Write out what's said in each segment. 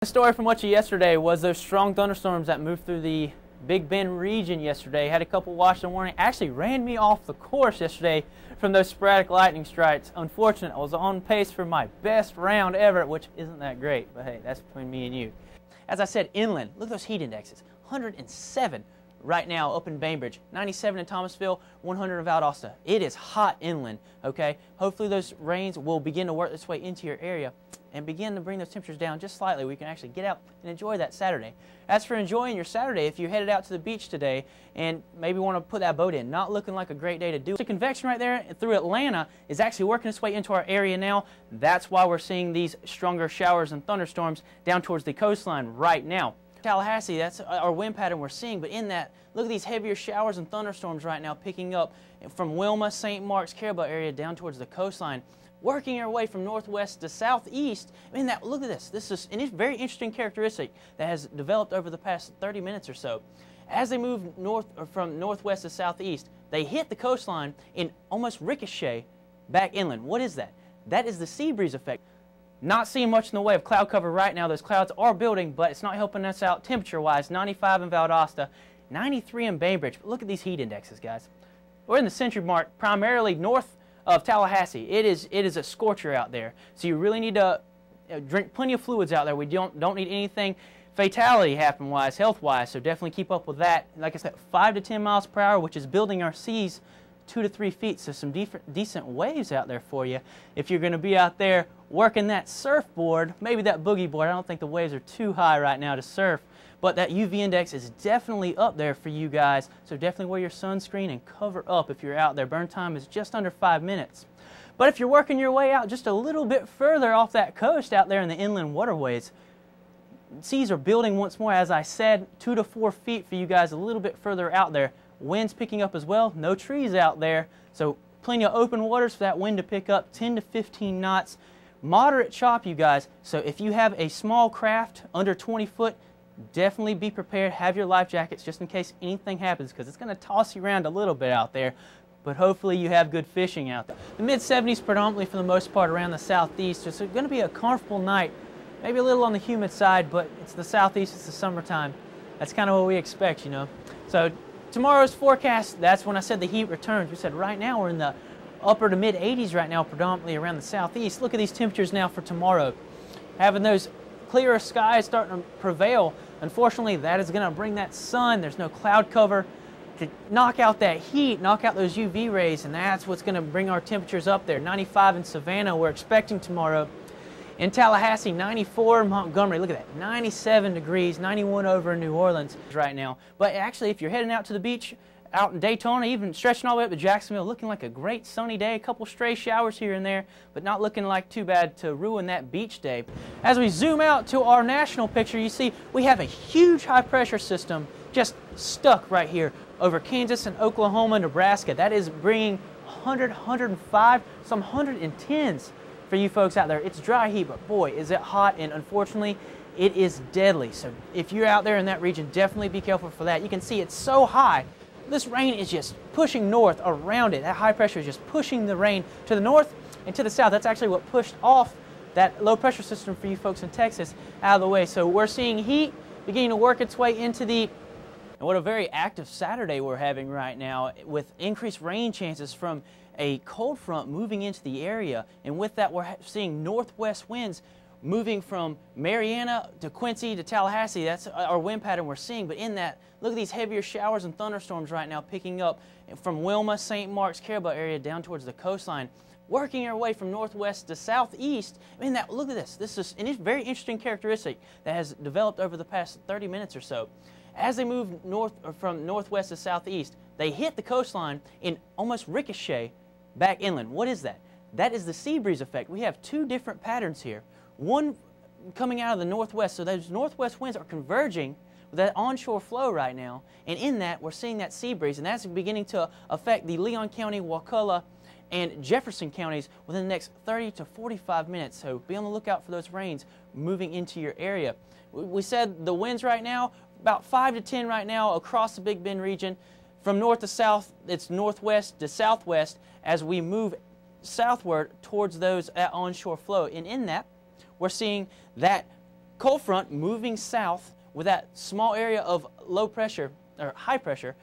The story from yesterday was those strong thunderstorms that moved through the Big Bend region yesterday. Had a couple watched the warning. Actually ran me off the course yesterday from those sporadic lightning strikes. Unfortunate. I was on pace for my best round ever, which isn't that great, but hey, that's between me and you. As I said, inland, look at those heat indexes. 107 right now up in Bainbridge, 97 in Thomasville, 100 in Valdosta. It is hot inland, okay? Hopefully those rains will begin to work its way into your area and begin to bring those temperatures down just slightly. We can actually get out and enjoy that Saturday. As for enjoying your Saturday, if you headed out to the beach today and maybe want to put that boat in, not looking like a great day to do it. The convection right there through Atlanta is actually working its way into our area now. That's why we're seeing these stronger showers and thunderstorms down towards the coastline right now. Tallahassee, that's our wind pattern we're seeing, but in that, look at these heavier showers and thunderstorms right now picking up from Wilma, St. Marks, Caribou area down towards the coastline, working our way from northwest to southeast. I mean, look at this. This is a very interesting characteristic that has developed over the past 30 minutes or so. As they move from northwest to southeast, they hit the coastline and almost ricochet back inland. What is that? That is the sea breeze effect. Not seeing much in the way of cloud cover right now. Those clouds are building, but it's not helping us out temperature-wise. 95 in Valdosta, 93 in Bainbridge. But look at these heat indexes, guys. We're in the century mark, primarily north of Tallahassee. It is a scorcher out there. So you really need to drink plenty of fluids out there. We don't need anything fatality happen-wise, health-wise. So definitely keep up with that. Like I said, 5 to 10 miles per hour, which is building our seas 2 to 3 feet, so some decent waves out there for you. If you're going to be out there working that surfboard, maybe that boogie board, I don't think the waves are too high right now to surf, but that UV index is definitely up there for you guys, so definitely wear your sunscreen and cover up if you're out there. Burn time is just under 5 minutes. But if you're working your way out just a little bit further off that coast out there in the inland waterways, seas are building once more, as I said, 2 to 4 feet for you guys a little bit further out there. Winds picking up as well, no trees out there, so plenty of open waters for that wind to pick up, 10 to 15 knots. Moderate chop, you guys, so if you have a small craft under 20 foot, definitely be prepared. Have your life jackets just in case anything happens, because it's going to toss you around a little bit out there, but hopefully you have good fishing out there. The mid-70s predominantly for the most part around the southeast, so it's going to be a comfortable night, maybe a little on the humid side, but it's the southeast, it's the summertime. That's kind of what we expect, you know. So tomorrow's forecast, that's when I said the heat returns. We said right now we're in the upper to mid 80s right now, predominantly around the southeast. Look at these temperatures now for tomorrow. Having those clearer skies starting to prevail. Unfortunately, that is going to bring that sun. There's no cloud cover to knock out that heat, knock out those UV rays, and that's what's going to bring our temperatures up there. 95 in Savannah we're expecting tomorrow. In Tallahassee, 94 in Montgomery, look at that, 97 degrees, 91 over in New Orleans right now. But actually, if you're heading out to the beach, out in Daytona, even stretching all the way up to Jacksonville, looking like a great sunny day, a couple stray showers here and there, but not looking like too bad to ruin that beach day. As we zoom out to our national picture, you see we have a huge high pressure system just stuck right here over Kansas and Oklahoma, Nebraska. That is bringing 100, 105, some 110s. For you folks out there. It's dry heat, but boy, is it hot, and unfortunately, it is deadly. So if you're out there in that region, definitely be careful for that. You can see it's so high. This rain is just pushing north around it. That high pressure is just pushing the rain to the north and to the south. That's actually what pushed off that low pressure system for you folks in Texas out of the way. So we're seeing heat beginning to work its way into the and what a very active Saturday we're having right now with increased rain chances from a cold front moving into the area. And with that, we're seeing northwest winds moving from Mariana to Quincy to Tallahassee. That's our wind pattern we're seeing. But in that, look at these heavier showers and thunderstorms right now picking up from Wilma, St. Marks, Caribou area down towards the coastline, working our way from northwest to southeast. I mean, look at this. This is a very interesting characteristic that has developed over the past 30 minutes or so. As they move from northwest to southeast, they hit the coastline and almost ricochet back inland. What is that? That is the sea breeze effect. We have two different patterns here. One coming out of the northwest, so those northwest winds are converging with that onshore flow right now, and in that we're seeing that sea breeze, and that's beginning to affect the Leon County, Wakulla, and Jefferson counties within the next 30 to 45 minutes. So be on the lookout for those rains moving into your area. We said the winds right now, about 5 to 10 right now across the Big Bend region. From north to south, it's northwest to southwest as we move southward towards that onshore flow. And in that, we're seeing that cold front moving south with that small area of low pressure or high pressure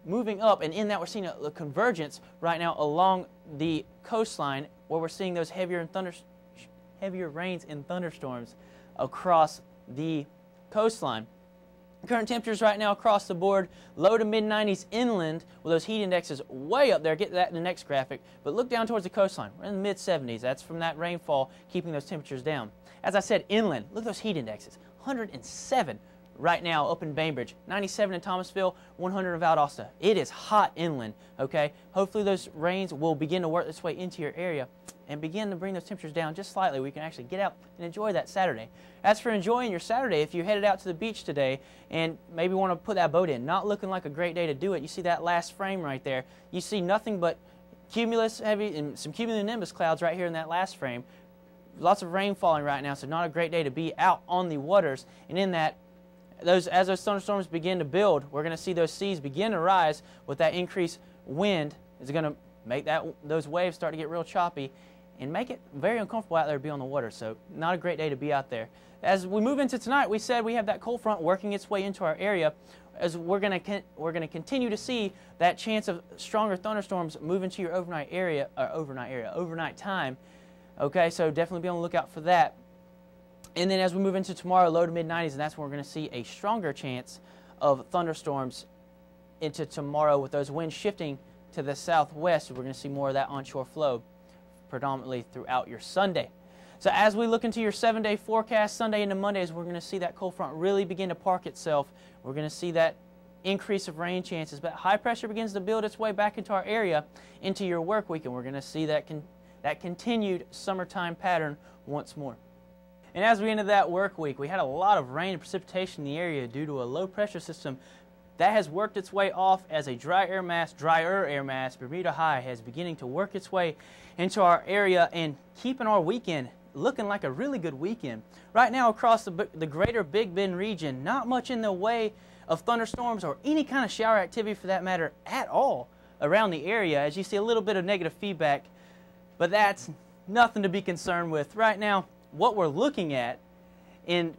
moving up, and in that we're seeing a convergence right now along the coastline where we're seeing those heavier rains and thunderstorms across the coastline. Current temperatures right now across the board, low to mid-90s inland with those heat indexes way up there. Get to that in the next graphic. But look down towards the coastline. We're in the mid-70s. That's from that rainfall keeping those temperatures down. As I said, inland, look at those heat indexes. 107 right now up in Bainbridge, 97 in Thomasville, 100 in Valdosta. It is hot inland, okay? Hopefully those rains will begin to work its way into your area and begin to bring those temperatures down just slightly. We can actually get out and enjoy that Saturday. As for enjoying your Saturday, if you headed out to the beach today and maybe want to put that boat in, not looking like a great day to do it. You see that last frame right there. You see nothing but cumulus heavy and some cumulonimbus clouds right here in that last frame. Lots of rain falling right now, so not a great day to be out on the waters. And in that, as those thunderstorms begin to build, we're going to see those seas begin to rise with that increased wind. It's going to make those waves start to get real choppy and make it very uncomfortable out there to be on the water. So not a great day to be out there. As we move into tonight, we said we have that cold front working its way into our area. As we're going to continue to see that chance of stronger thunderstorms move into your overnight time. Okay, so definitely be on the lookout for that. And then as we move into tomorrow, low to mid-90s, and that's when we're going to see a stronger chance of thunderstorms into tomorrow with those winds shifting to the southwest. We're going to see more of that onshore flow predominantly throughout your Sunday. So as we look into your 7-day forecast, Sunday into Mondays, we're going to see that cold front really begin to park itself. We're going to see that increase of rain chances, but high pressure begins to build its way back into our area into your work week, and we're going to see that continued summertime pattern once more. And as we ended that work week, we had a lot of rain and precipitation in the area due to a low pressure system that has worked its way off as a drier air mass, Bermuda High, has beginning to work its way into our area and keeping our weekend looking like a really good weekend. Right now across the greater Big Bend region, not much in the way of thunderstorms or any kind of shower activity for that matter at all around the area. As you see a little bit of negative feedback, but that's nothing to be concerned with. Right now, what we're looking at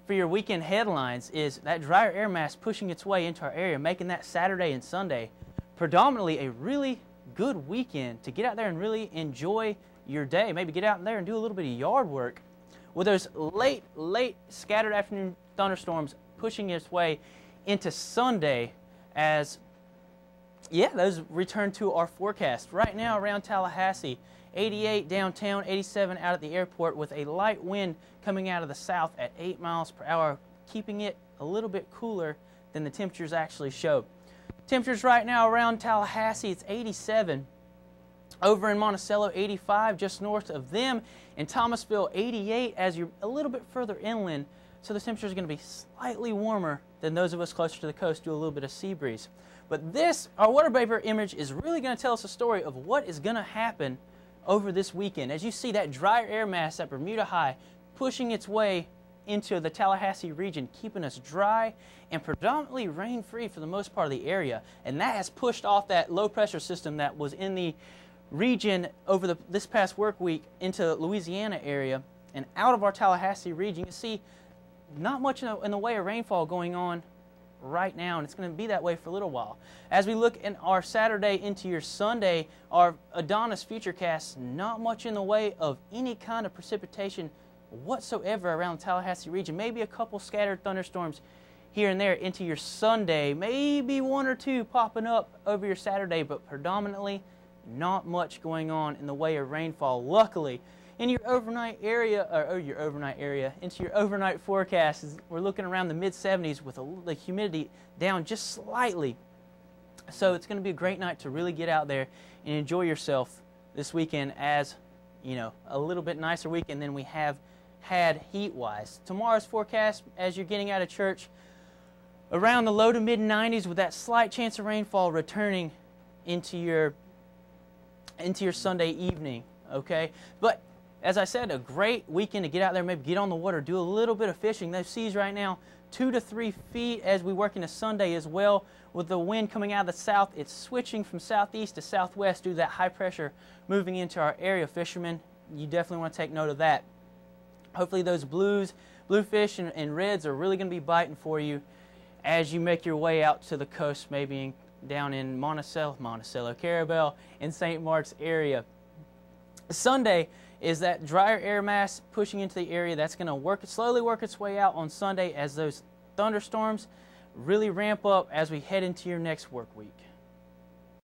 for your weekend headlines is that drier air mass pushing its way into our area, making that Saturday and Sunday predominantly a really good weekend to get out there and really enjoy your day. Maybe get out there and do a little bit of yard work with those late scattered afternoon thunderstorms pushing its way into Sunday as, yeah, those return to our forecast. Right now around Tallahassee, 88 downtown, 87 out at the airport with a light wind coming out of the south at 8 miles per hour, keeping it a little bit cooler than the temperatures actually show. Temperatures right now around Tallahassee, it's 87. Over in Monticello, 85 just north of them. In Thomasville, 88 as you're a little bit further inland. So the temperatures are going to be slightly warmer than those of us closer to the coast, do a little bit of sea breeze. But this, our water vapor image, is really going to tell us a story of what is going to happen over this weekend. As you see that drier air mass at Bermuda High pushing its way into the Tallahassee region, keeping us dry and predominantly rain-free for the most part of the area. And that has pushed off that low pressure system that was in the region over this past work week into Louisiana area and out of our Tallahassee region. You can see not much in the way of rainfall going on right now, and it's going to be that way for a little while. As we look in our Saturday into your Sunday, our Adonis Futurecast, not much in the way of any kind of precipitation whatsoever around the Tallahassee region. Maybe a couple scattered thunderstorms here and there into your Sunday, maybe one or two popping up over your Saturday, but predominantly not much going on in the way of rainfall. Luckily, in your overnight area, into your overnight forecast, we're looking around the mid-70s with the humidity down just slightly. So it's going to be a great night to really get out there and enjoy yourself this weekend as, you know, a little bit nicer weekend than we have had heat-wise. Tomorrow's forecast, as you're getting out of church, around the low to mid-90s with that slight chance of rainfall returning into your Sunday evening, okay? But as I said, a great weekend to get out there, maybe get on the water, do a little bit of fishing. Those seas right now, 2 to 3 feet as we work into Sunday as well. With the wind coming out of the south, it's switching from southeast to southwest due to that high pressure moving into our area. Fishermen, you definitely want to take note of that. Hopefully those blues Bluefish and reds are really going to be biting for you as you make your way out to the coast, maybe down in Monticello, Carabel, and St. Mark's area. Sunday is that drier air mass pushing into the area. That's going to slowly work its way out on Sunday as those thunderstorms really ramp up as we head into your next work week.